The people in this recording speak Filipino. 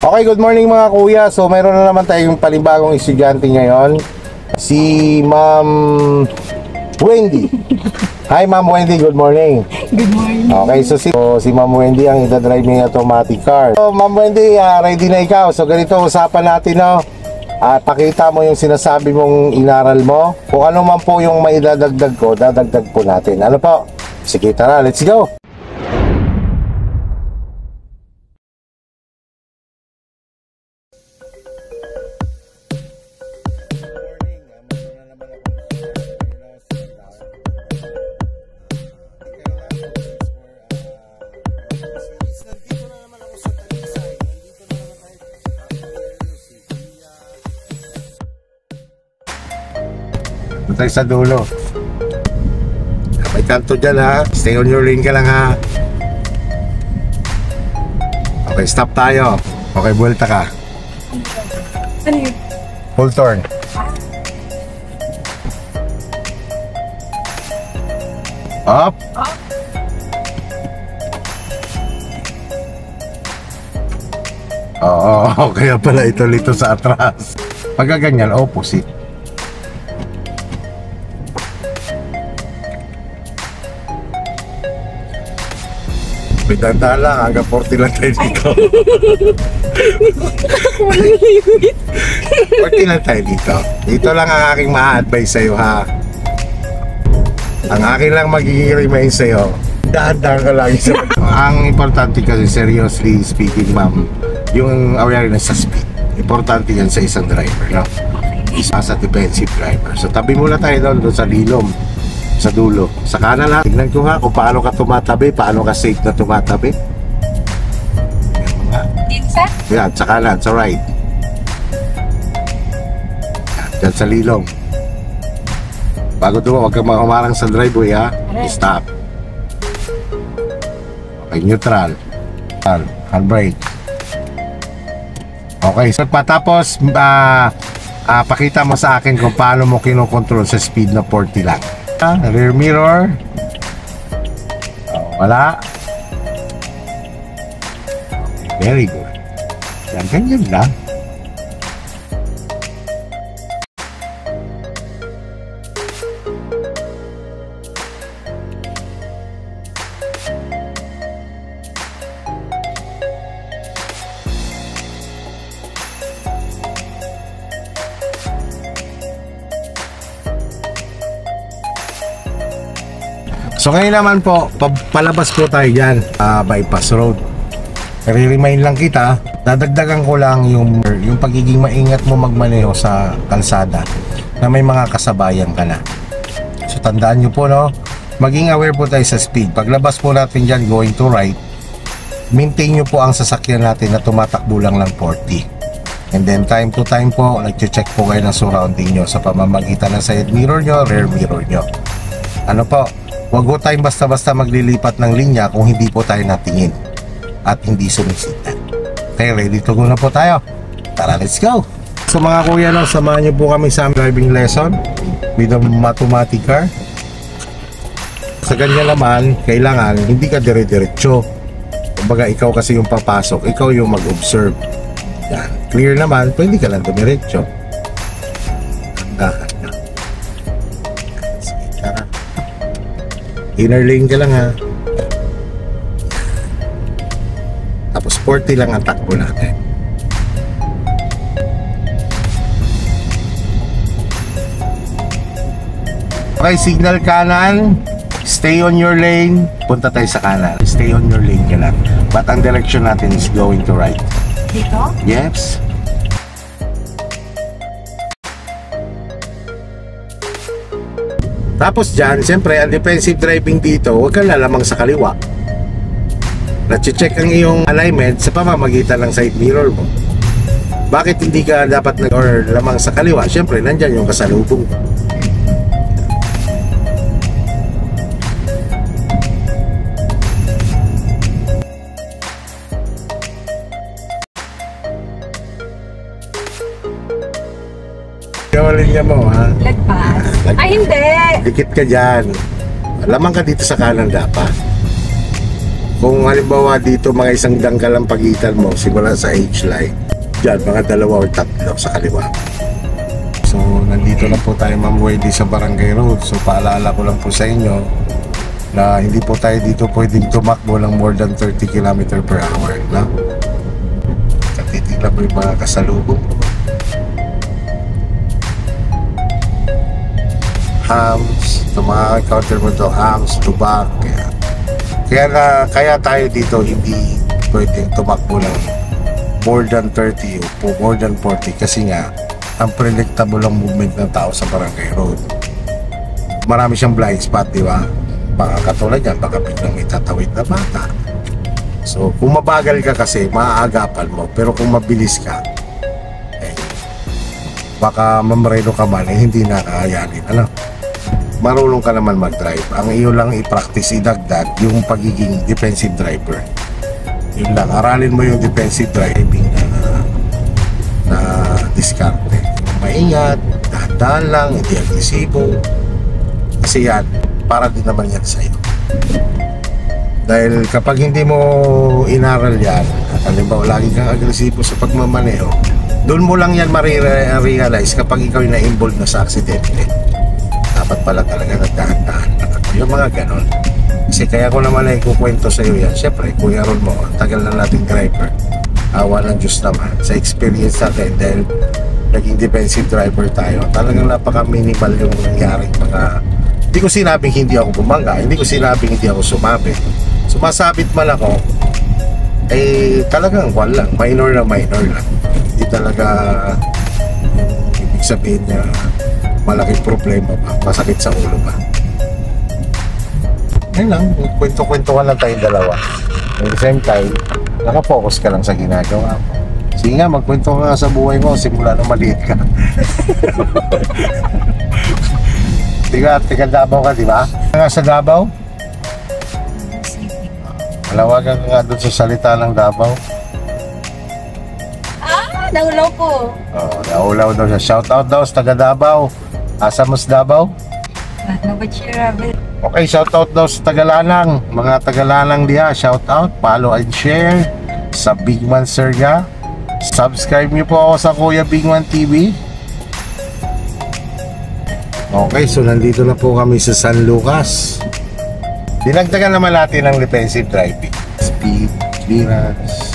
Okay, good morning mga kuya. So mayroon na naman tayong panibagong estudyante ngayon, si Ma'am Wendy. Hi Ma'am Wendy, good morning. Good morning. Okay, so si Ma'am Wendy ang idadrive ng automatic car. So Ma'am Wendy, ready na ikaw. So ganito usapan natin, no? Pakita mo yung sinasabi mong inaral mo. Kung ano man po yung maidadagdag ko, dadagdag po natin. Ano po? Sige, tara, let's go. Tayo sa dulo. May kanto dyan, ha. Stay on your lane ka lang, ha. Okay, stop tayo. Okay, buwelta ka. Ano yun? Full turn. Up. Oo, kaya pala ito sa atras. Pagka ganyan, opposite. Pitanda lang, hanggang 40 lang tayo dito. 40 lang tayo dito. Dito lang ang aking ma-advise sa'yo, ha. Ang aking lang magiging remind sa'yo, dahan-dahan ka lagi sa ang importante kasi, seriously speaking ma'am, yung awareness sa speed. Importante yan sa isang driver, no? Isa sa defensive driver. So tabi muna tayo doon sa lilom, sa dulo. Sa kanan ha, tignan ko nga kung paano ka tumatabi, paano ka safe na tumatabi. Yan nga. Dito sa? Yan, sa kanan, sa right. Yan, dyan sa lilom. Bago doon, huwag kang makamarang sa driveway, ha. Stop. Okay, neutral. Handbrake. Okay, so patapos pakita mo sa akin kung paano mo kinokontrol sa speed na 40 lang. Rear mirror. Wala. Very good. Yan, ganyan lang. So ngayon naman po, palabas po tayo dyan, bypass road. I-remind lang kita, dadagdagan ko lang yung pagiging maingat mo magmaneho sa kalsada na may mga kasabayan ka na. So tandaan nyo po, no, maging aware po tayo sa speed. Paglabas po natin dyan going to right, maintain nyo po ang sasakyan natin na tumatakbo lang 40. And then time to time po, nag-check po kayo ng surrounding nyo sa pamamagitan ng side mirror nyo, rear mirror nyo. Ano po? Huwag po tayong basta-basta maglilipat ng linya kung hindi po tayo natingin at hindi sumisitan. Okay, ready to go na po tayo. Tara, let's go! So mga kuya, no, samahan niyo po kami sa driving lesson with a automatic car. Sa ganyan naman, kailangan hindi ka dire-diretso. Kumbaga, ikaw kasi yung papasok, ikaw yung mag-observe. Yan. Clear naman, pwede ka lang dumiretso. Inner lane ka lang, ha. Tapos 40 lang ang takbo natin. Okay, signal kanan. Stay on your lane. Punta tayo sa kanan. Stay on your lane ka lang. But ang direction natin is going to right. Dito? Yes. Tapos dyan, siyempre, ang defensive driving dito, huwag kang lalamang sa kaliwa. Nache-check ang iyong alignment sa pamamagitan ng side mirror mo. Bakit hindi ka dapat or lamang sa kaliwa? Siyempre, nandyan yung kasalubong. Kawalin niya mo, ha? Lagpas. Ay, hindi. Dikit ka dyan. Lamang ka dito sa kanan dapat. Kung halimbawa dito mga isang dangkal ang pagitan mo simula sa H-line, dyan mga 2 or 3 sa kaliwa. So nandito na po tayo Ma'am Wendy sa Barangay Road. So paalala ko lang po sa inyo na hindi po tayo dito pwedeng tumakbo ng more than 30 km per hour, no? Titignan mo yung mga kasalubong. Hams, encounter mo to hams, tubak. Kaya tayo dito hindi pwedeng tumakbo ng more than 30 o more than 40 kasi nga unpredictable ang movement ng tao sa Barangay Road. Marami siyang blind spot, di ba? Baka katulad yan, baka biglang may tatawid na bata. So kung mabagal ka kasi maaagapan mo, pero kung mabilis ka baka mamreno ka man hindi na kakayanin. Marunong ka naman mag-drive. Ang iyo lang i-practice, idagdag yung pagiging defensive driver. Yun lang, aralin mo yung defensive driving na diskarte. Maingat, dahan-dahan lang, hindi agresibo. Kasi yan, para din naman yan sa'yo. Dahil kapag hindi mo inaral yan, halimbawa lagi kang agresibo sa pagmamaneho, doon mo lang yan marirealize kapag ikaw yung na-involved na sa aksidente. Dapat pala talaga nagdahan-dahan lang ako. Yung mga ganon. Kasi kaya ko naman ay kukwento sa iyo yan. Siyempre, Kuya Ron mo, ang tagal na nating driver. Awa ng Diyos naman. Sa experience natin, dahil naging defensive driver tayo, talagang napaka-minimal yung nangyaring mga... Hindi ko sinabing hindi ako bumangga. Hindi ko sinabing hindi ako sumabit. Sumasabit man ako, talagang lang. Minor lang. Hindi talaga yung ibig sabihin niya malaking problema ba, masakit sa ulo ba. Yan lang, kwento-kwentuhan lang tayong dalawa. At the same time, nakafocus ka lang sa ginagawa mo. Sige nga, magkwento ka sa buhay mo simula na maliit ka. Tiga Davao ka, di ba? Nga sa Davao? Malawagan ka nga doon sa salita ng Davao. Naulaw po. Naulaw daw siya. Shout out daw sa taga Davao. Asa mas Davao? Okay, shout out daw sa Tagalanang. Mga Tagalanang diha, shout out, follow and share sa Bigman Serga. Subscribe niyo po ako sa Kuya Bigman TV. Okay, so nandito na po kami sa San Lucas. Dinagdagan naman natin ang defensive driving. Speed, clearance,